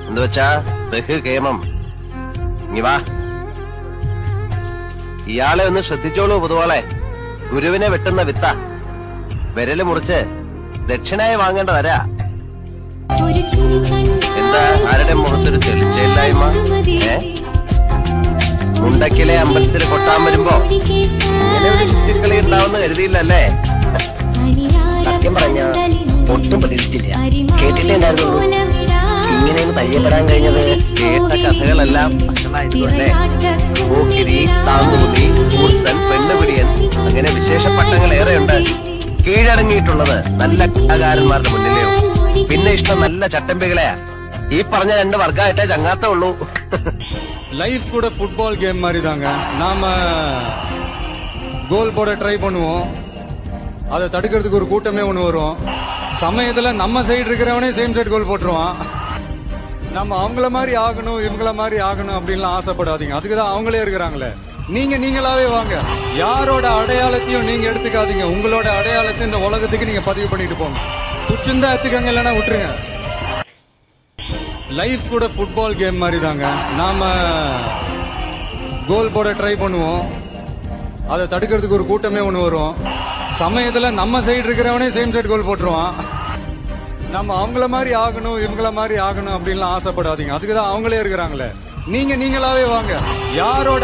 എന്നുവെച്ചാ ബഹുകേമം. ഇനി വാ, ഇയാളെ ഒന്ന് ശ്രദ്ധിച്ചോളൂ പൊതുവാളെ. ഗുരുവിനെ വെട്ടുന്ന വിത്ത വിരല് മുറിച്ച് ദക്ഷിണായി വാങ്ങേണ്ട തരാ. എന്താ ആരുടെ മുഖത്തൊരു തെളിച്ചയില്ലായ്മ? മുണ്ടക്കിലെ അമ്പലത്തിൽ കൊട്ടാൻ വരുമ്പോ ഇങ്ങനെ ഒരു ചുറ്റിക്കളി ഉണ്ടാവുന്ന കരുതിയില്ലല്ലേ? സത്യം പറഞ്ഞ ഒട്ടും പ്രതീക്ഷിച്ചില്ല. കേട്ടിട്ടേ ഉണ്ടായിരുന്നുള്ളൂ. ഇങ്ങനെയൊന്ന് പരിചയപ്പെടാൻ കഴിഞ്ഞത്. കേട്ട കഥകളെല്ലാം ഭക്ഷണമായിരുന്നല്ലേ? പോക്കിരി, താങ്ങുകുത്തി, കൂർത്തൻ, പെണ്ണുപിടിയൻ, അങ്ങനെ വിശേഷ പട്ടങ്ങൾ ഏറെയുണ്ട്. കീഴടങ്ങിയിട്ടുള്ളത് നല്ല കലാകാരന്മാരുടെ മുന്നിലെയോ. പിന്നെ ഇഷ്ടം നല്ല ചട്ടമ്പികളെയാ. ഈ പറഞ്ഞ രണ്ട് വർഗമായിട്ടേ ചങ്ങാത്തേ ഉള്ളൂ. லைஃப் கூட ஃபுட்பால் கேம் மாதிரி தாங்க. நாம கோல் போட ட்ரை பண்ணுவோம், அதை தடுக்கிறதுக்கு ஒரு கூட்டமே ஒண்ணு வரும். சமயத்துல நம்ம சைடு இருக்கிறவனே சேம் சைடு கோல் போட்டுருவான். நம்ம அவங்கள மாதிரி ஆகணும் இவங்கள மாதிரி ஆகணும் அப்படின்லாம் ஆசைப்படாதீங்க. அதுக்குதான் அவங்களே இருக்கிறாங்களே. நீங்க நீங்களாவே வாங்க. யாரோட அடையாளத்தையும் நீங்க எடுத்துக்காதீங்க. உங்களோட அடையாளத்தை இந்த உலகத்துக்கு நீங்க பதிவு பண்ணிட்டு போங்க. துச்சிந்தா எடுத்துக்கங்க, இல்லைன்னா விட்டுருங்க. லைஃப் கூட ஃபுட்பால் கேம் மாதிரி தாங்க. நாம கோல் போட ட்ரை பண்ணுவோம், அதை தடுக்கிறதுக்கு ஒரு கூட்டமே ஒண்ணு வரும். சமயத்துல நம்ம சைடு இருக்கிறவனே சேம் சைடு கோல் போட்டுருவான். நம்ம அவங்கள மாதிரி ஆகணும் இவங்கள மாதிரி ஆகணும் அப்படின்லாம் ஆசைப்படாதீங்க. அதுக்குதான் அவங்களே இருக்கிறாங்களே. நீங்க நீங்களாவே வாங்க. யாரோட